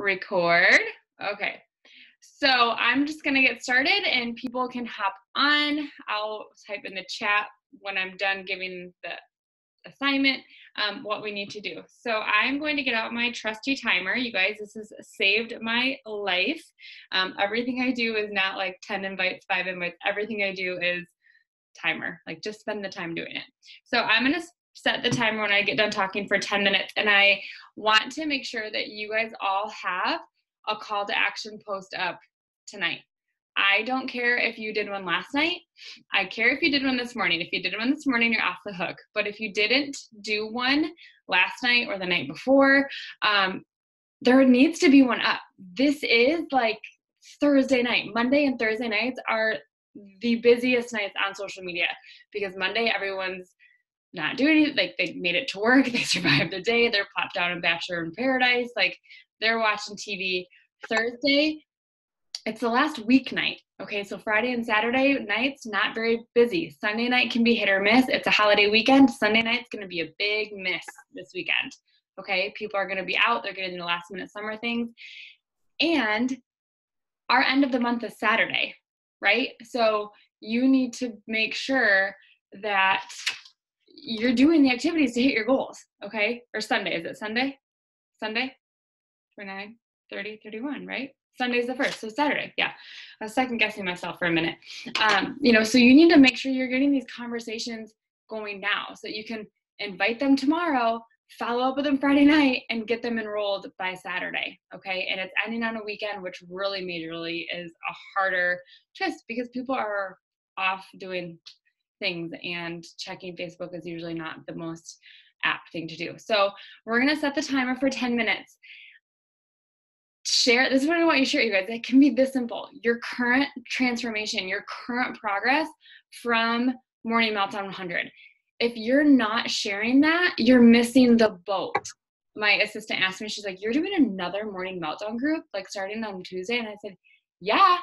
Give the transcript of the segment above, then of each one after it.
Record. Okay. So I'm just going to get started and people can hop on. I'll type in the chat when I'm done giving the assignment what we need to do. So I'm going to get out my trusty timer. You guys, this has saved my life. Everything I do is not like 10 invites, 5 invites. Everything I do is timer. Like just spend the time doing it. So I'm going to set the timer when I get done talking for 10 minutes. And I want to make sure that you guys all have a call to action post up tonight. I don't care if you did one last night. I care if you did one this morning. If you did one this morning, you're off the hook. But if you didn't do one last night or the night before, there needs to be one up. This is like Thursday night. Monday and Thursday nights are the busiest nights on social media because Monday everyone's not doing it. Like they made it to work, they survived the day, they're plopped down in Bachelor in Paradise, like they're watching TV. Thursday, it's the last weeknight. Okay, so Friday and Saturday nights, not very busy. Sunday night can be hit or miss. It's a holiday weekend. Sunday night's gonna be a big miss this weekend. Okay, people are gonna be out, they're getting the last minute summer things. And our end of the month is Saturday, right? So you need to make sure that you're doing the activities to hit your goals, okay? Or Sunday, is it Sunday? Sunday? 29, 30, 31, right? Sunday's the first, so Saturday, yeah. I was second guessing myself for a minute. So you need to make sure you're getting these conversations going now so that you can invite them tomorrow, follow up with them Friday night, and get them enrolled by Saturday, okay? And it's ending on a weekend, which really majorly is a harder twist because people are off doing things and checking Facebook is usually not the most apt thing to do. So we're gonna set the timer for 10 minutes. Share, this is what I want you to share, you guys. It can be this simple. Your current transformation, your current progress from Morning Meltdown 100. If you're not sharing that, you're missing the boat. My assistant asked me, she's like, you're doing another Morning Meltdown group, like starting on Tuesday? And I said, yeah,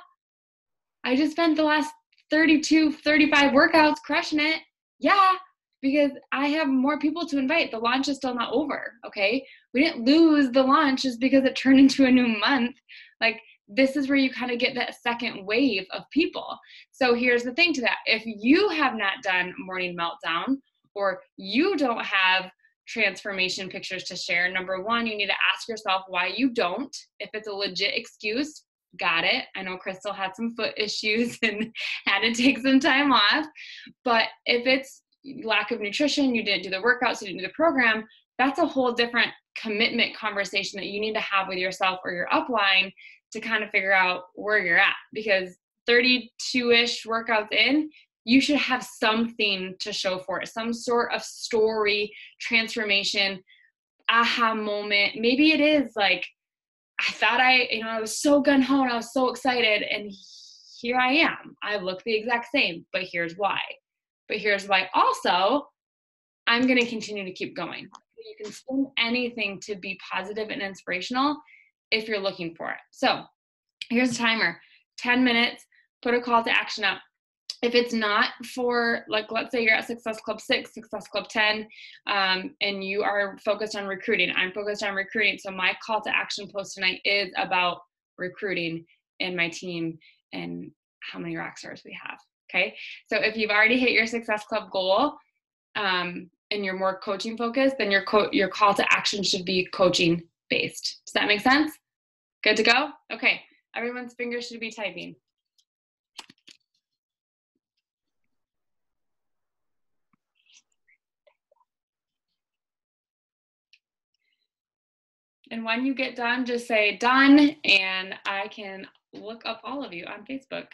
I just spent the last 32, 35 workouts crushing it. Yeah, because I have more people to invite. The launch is still not over, okay? We didn't lose the launch just because it turned into a new month. Like, this is where you kind of get that second wave of people. So here's the thing to that. If you have not done Morning Meltdown or you don't have transformation pictures to share, number one, you need to ask yourself why you don't. If it's a legit excuse, got it. I know Crystal had some foot issues and had to take some time off. But if it's lack of nutrition, you didn't do the workouts, you didn't do the program, that's a whole different commitment conversation that you need to have with yourself or your upline to kind of figure out where you're at. Because 32-ish workouts in, you should have something to show for it, some sort of story, transformation, aha moment. Maybe it is like, I thought I was so gung-ho and I was so excited, and here I am. I look the exact same, but here's why. But here's why also, I'm going to continue to keep going. You can spend anything to be positive and inspirational if you're looking for it. So here's a timer, 10 minutes, put a call to action up. If it's not for, like, let's say you're at Success Club 6, Success Club 10, and you are focused on recruiting. I'm focused on recruiting. So my call to action post tonight is about recruiting in my team and how many rock stars we have. Okay. So if you've already hit your Success Club goal, and you're more coaching focused, then your call to action should be coaching based. Does that make sense? Good to go? Okay. Everyone's fingers should be typing. And when you get done, just say done, and I can look up all of you on Facebook.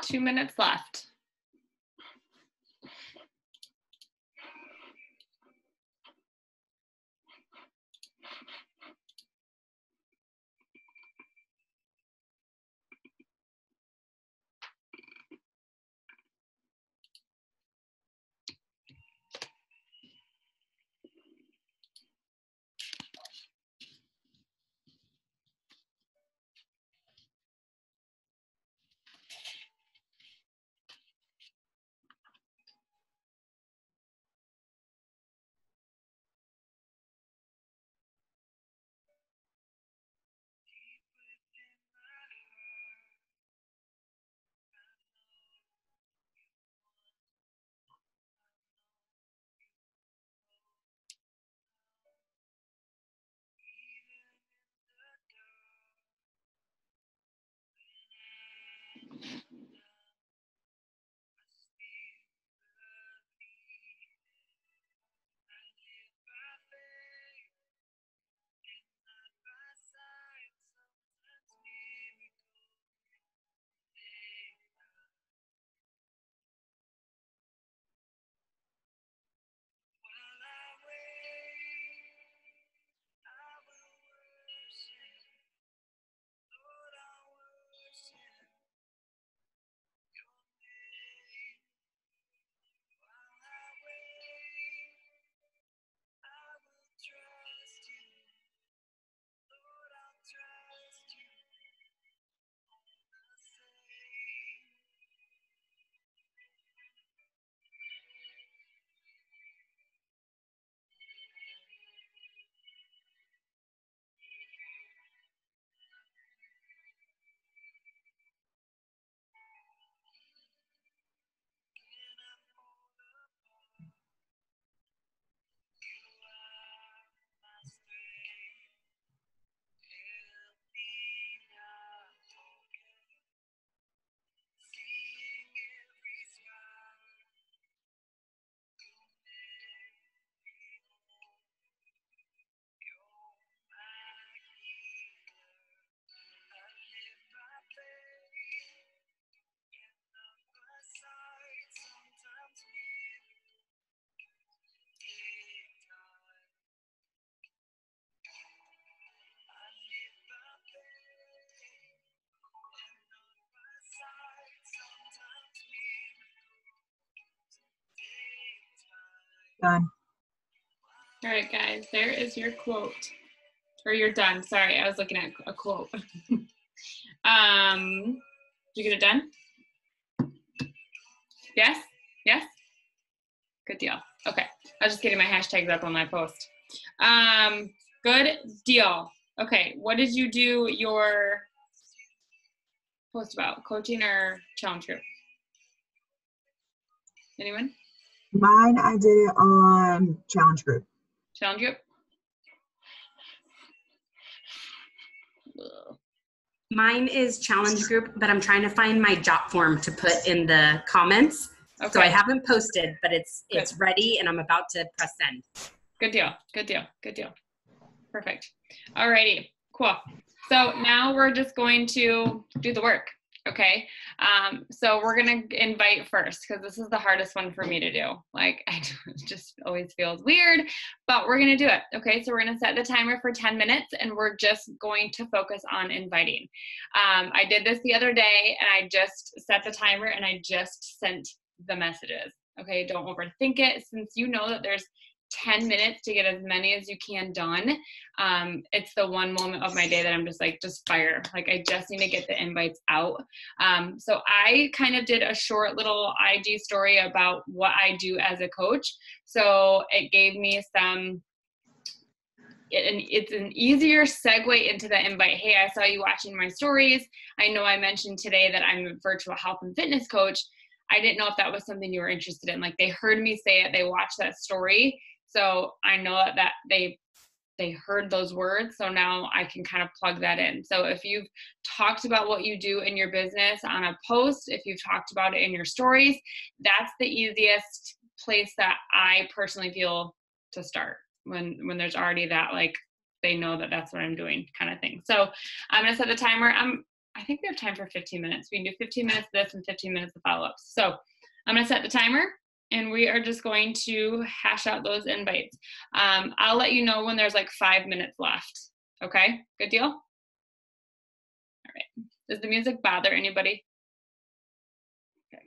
2 minutes left. Done. All right, guys, there is your quote. Or you're done. Sorry, I was looking at a quote. Did you get it done? Yes? Yes? Good deal. Okay. I was just getting my hashtags up on my post. Good deal. Okay. What did you do your post about? Coaching or challenge group? Anyone? Mine, I did it on challenge group. Challenge group? Mine is challenge group, but I'm trying to find my jot form to put in the comments. Okay. So I haven't posted, but it's Good. ready and I'm about to press send. Good deal. Good deal. Good deal. Perfect. All righty. Cool. So now we're just going to do the work. Okay. So we're going to invite first because this is the hardest one for me to do. Like, it just always feels weird, but we're going to do it. Okay. So we're going to set the timer for 10 minutes and we're just going to focus on inviting. I did this the other day and I just set the timer and I just sent the messages. Okay. Don't overthink it. Since you know that there's 10 minutes to get as many as you can done. It's the one moment of my day that I'm just like, just fire. Like, I just need to get the invites out. So I kind of did a short little IG story about what I do as a coach. So it gave me it's an easier segue into the invite. Hey, I saw you watching my stories. I know I mentioned today that I'm a virtual health and fitness coach. I didn't know if that was something you were interested in. Like, they heard me say it, they watched that story. So I know that they heard those words. So now I can kind of plug that in. So if you've talked about what you do in your business on a post, if you've talked about it in your stories, that's the easiest place that I personally feel to start when there's already that, like, they know that that's what I'm doing kind of thing. So I'm going to set the timer. I think we have time for 15 minutes. We can do 15 minutes of this and 15 minutes of follow-ups. So I'm gonna set the timer and we are just going to hash out those invites. I'll let you know when there's like 5 minutes left. Okay, good deal? All right, does the music bother anybody? Okay.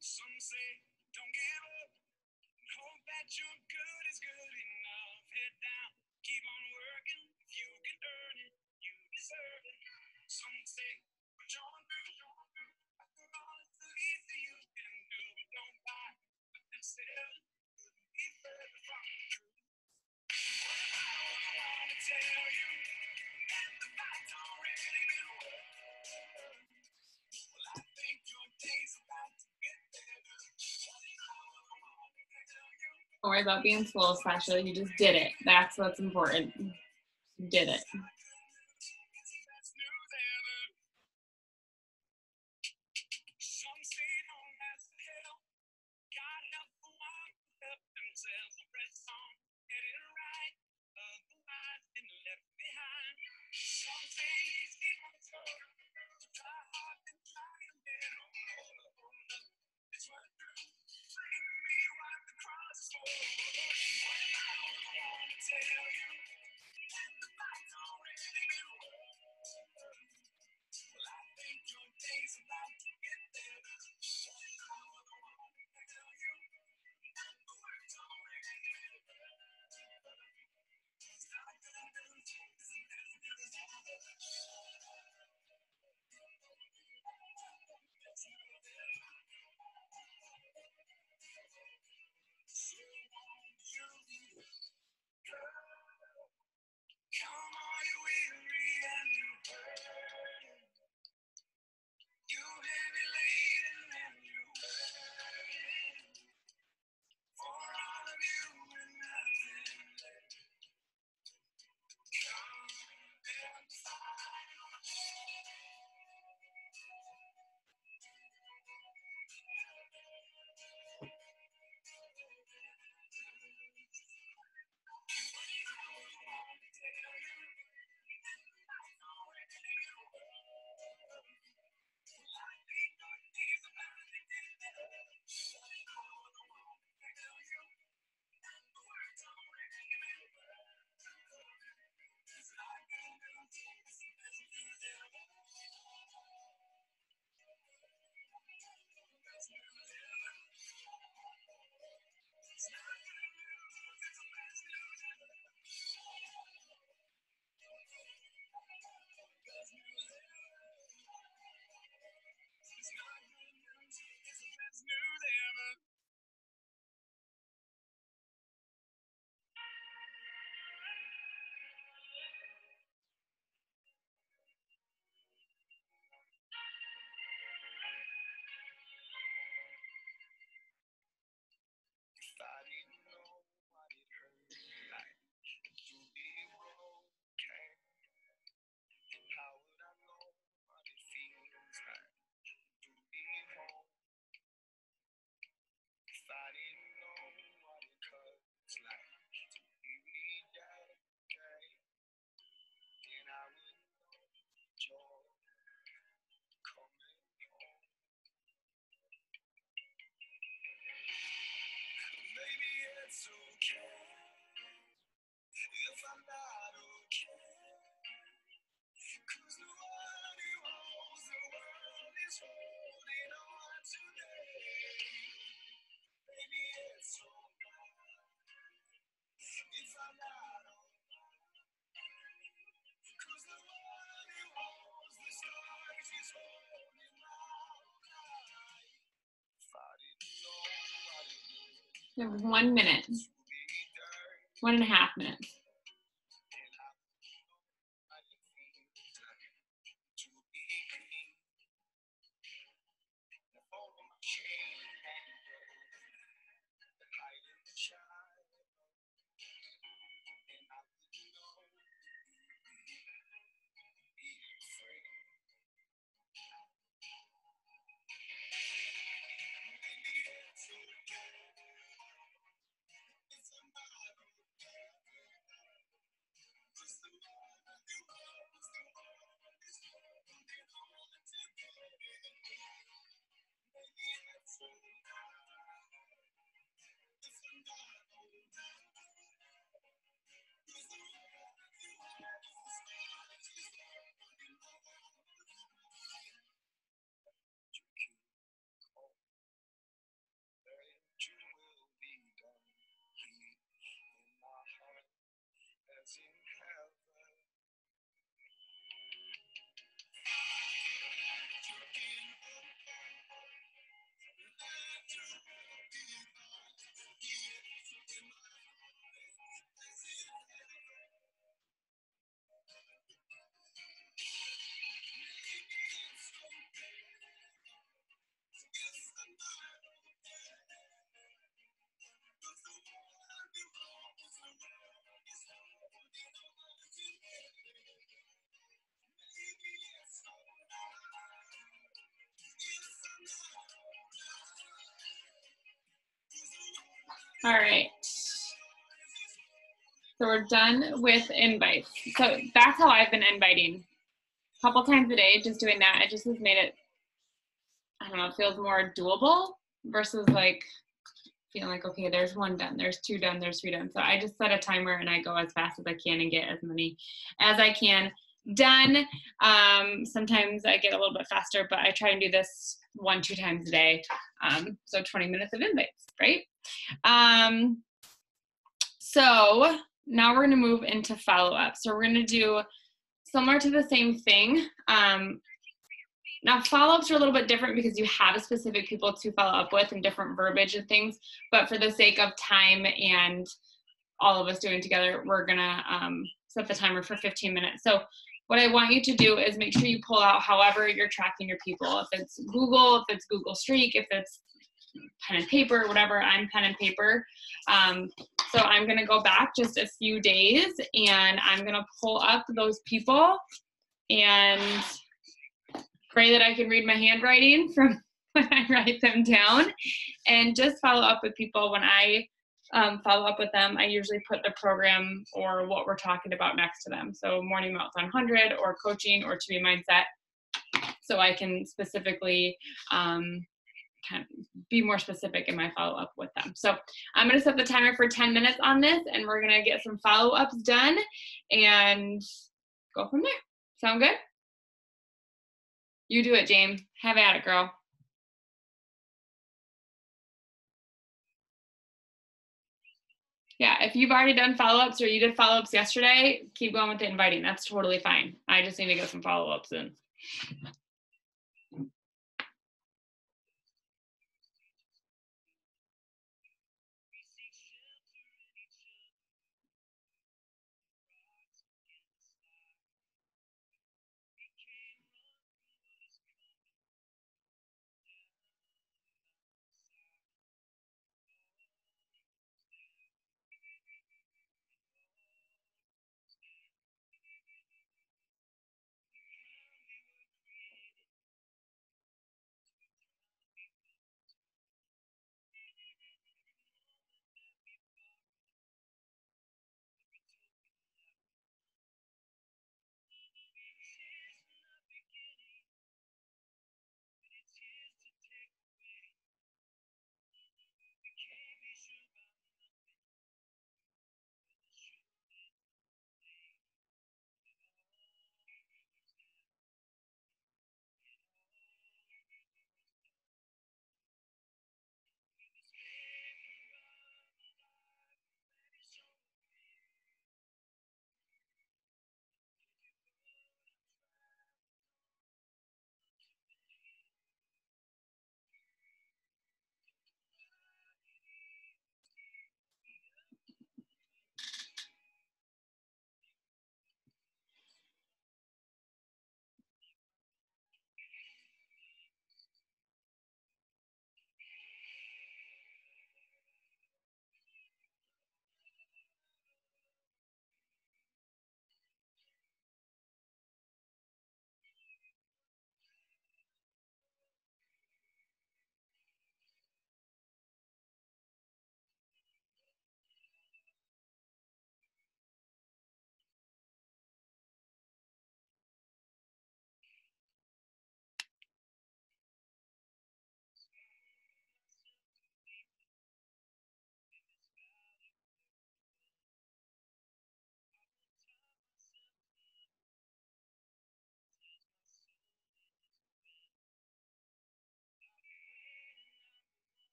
Some say, don't give up. Hope that your good is good enough. Head down, keep on working. If you can earn it, you deserve it. Some say, push on through. After all, it's the least that you can do. But don't buy what they're selling. Couldn't be further from the truth. I want to tell you that the fight's already been won. Well, I think your day's about to get better. Don't worry about being slow, Sasha. You just did it. That's what's important. You did it. Some say don't ask for help. God help the one who help themselves. Press on, get it right. Otherwise, been left behind. Some say easy on the road. Try hard and try and get on. Hold up, it's what I do. Bring me what the cross is for. I want to tell you that the fight's already You have 1 minute, 1.5 minutes. All right. So we're done with invites. So that's how I've been inviting. A couple times a day, just doing that. It just has made it, I don't know, it feels more doable versus like feeling like, okay, there's 1 done, there's 2 done, there's 3 done. So I just set a timer and I go as fast as I can and get as many as I can done. Sometimes I get a little bit faster, but I try and do this 1-2 times a day. So 20 minutes of invites, right? So now we're going to move into follow-up. So we're going to do similar to the same thing. Now follow-ups are a little bit different because you have specific people to follow up with and different verbiage and things, but for the sake of time and all of us doing it together, we're gonna set the timer for 15 minutes. So what I want you to do is make sure you pull out however you're tracking your people. If it's Google, if it's Google Streak, if it's pen and paper, whatever, I'm pen and paper. So I'm gonna go back just a few days and I'm gonna pull up those people and pray that I can read my handwriting from when I write them down, and just follow up with people. When I follow up with them, I usually put the program or what we're talking about next to them. So Morning Meltdown 100 or coaching or To Be Mindset, so I can specifically kind of be more specific in my follow-up with them. So I'm going to set the timer for 10 minutes on this, and we're going to get some follow-ups done and go from there. Sound good? You do it, James. Have at it, girl. Yeah, if you've already done follow-ups or you did follow-ups yesterday, keep going with the inviting. That's totally fine. I just need to get some follow-ups in.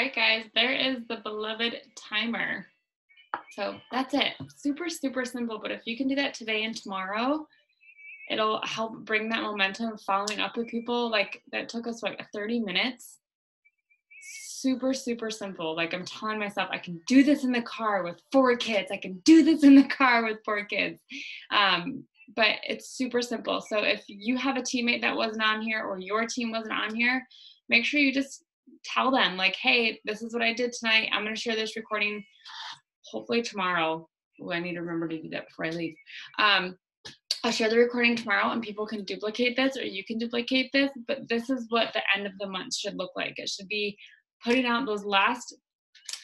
right, guys, there is the beloved timer. So that's it. Super, super simple. But if you can do that today and tomorrow, it'll help bring that momentum of following up with people. Like that took us what, 30 minutes. Super, super simple. Like I'm telling myself, I can do this in the car with 4 kids. I can do this in the car with 4 kids. But it's super simple. So if you have a teammate that wasn't on here or your team wasn't on here, make sure you just tell them like, hey, this is what I did tonight. I'm going to share this recording hopefully tomorrow. Ooh, I need to remember to do that before I leave. I'll share the recording tomorrow and people can duplicate this or you can duplicate this, but this is what the end of the month should look like. It should be putting out those last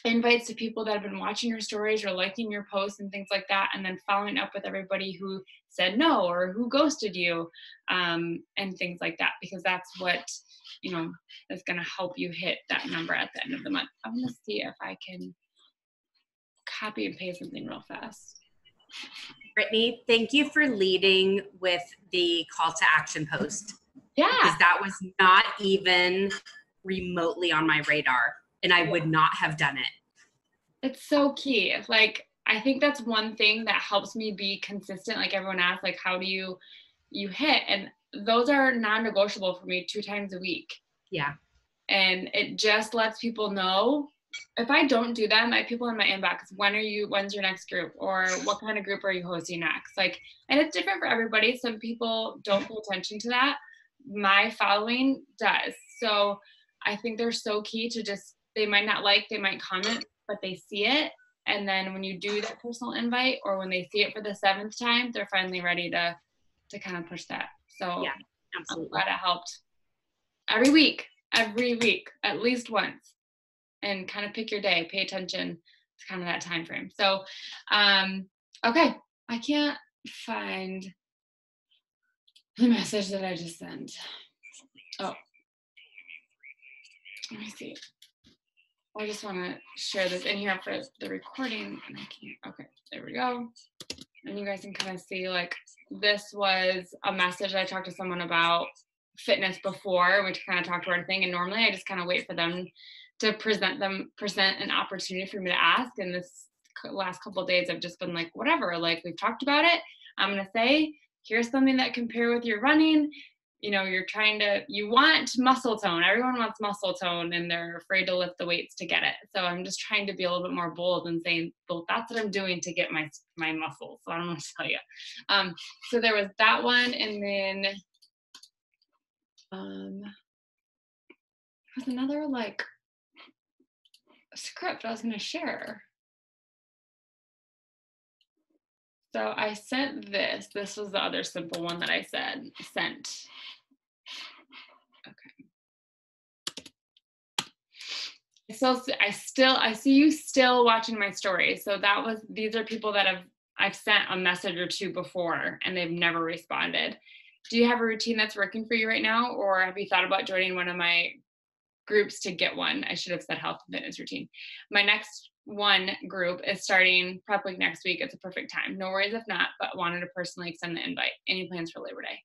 invites to people that have been watching your stories or liking your posts and things like that, and then following up with everybody who said no or who ghosted you, and things like that, because that's what, you know, is going to help you hit that number at the end of the month. I'm going to see if I can copy and paste something real fast. Brittany, thank you for leading with the call to action post. Yeah. Because that was not even remotely on my radar, and I would not have done it. It's so key. Like, I think that's one thing that helps me be consistent. Like everyone asks, like, how do you hit? And those are non-negotiable for me 2 times a week. Yeah. And it just lets people know. If I don't do them, I have people in my inbox, when's your next group? Or what kind of group are you hosting next? Like, and it's different for everybody. Some people don't pay attention to that. My following does. So I think they're so key to just, they might not like, they might comment, but they see it. And then when you do that personal invite or when they see it for the 7th time, they're finally ready to kind of push that. So yeah, absolutely. I'm glad it helped. Every week, at least once. And kind of pick your day, pay attention to kind of that time frame. So, okay, I can't find the message that I just sent. Oh, let me see. I just want to share this in here for the recording, and I can't. Okay, there we go. And you guys can kind of see, like, this was a message I talked to someone about fitness before. We kind of talked about a thing, and normally I just kind of wait for them to present an opportunity for me to ask. And this last couple of days, I've just been like, whatever, like we've talked about it. I'm going to say, here's something that compare with your running. You know, you want muscle tone. Everyone wants muscle tone and they're afraid to lift the weights to get it. So I'm just trying to be a little bit more bold and saying, well, that's what I'm doing to get my muscles. So I don't want to tell you. So there was that one. And then there was another like script I was going to share. So I sent this. This was the other simple one that I sent. Okay. So I see you still watching my stories. So these are people that I've sent a message or 2 before and they've never responded. Do you have a routine that's working for you right now? Or have you thought about joining one of my groups to get one? I should have said health and fitness routine. My next one group is starting prep week next week. It's a perfect time. No worries if not, but wanted to personally extend the invite. Any plans for Labor Day?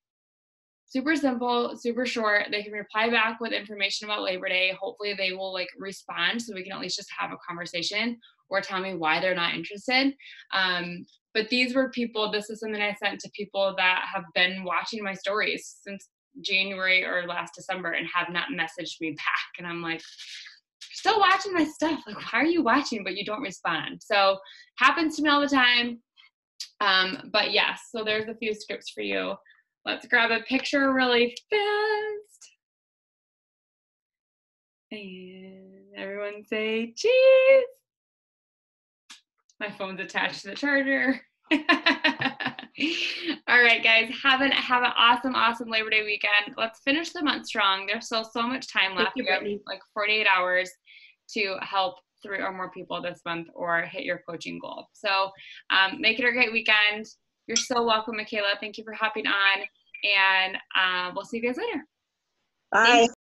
Super simple, super short. They can reply back with information about Labor Day. Hopefully they will like respond so we can at least just have a conversation or tell me why they're not interested. But these were people, this is something I sent to people that have been watching my stories since January or last December and have not messaged me back. And I'm like, still watching my stuff. Like, why are you watching, but you don't respond? So happens to me all the time. But yes, so there's a few scripts for you. Let's grab a picture really fast. And everyone say cheese. My phone's attached to the charger. All right, guys, have an awesome Labor Day weekend. Let's finish the month strong. There's still so much time left. We have like 48 hours to help 3 or more people this month or hit your coaching goal. So make it a great weekend. You're so welcome, Michaela. Thank you for hopping on, and we'll see you guys later. Bye.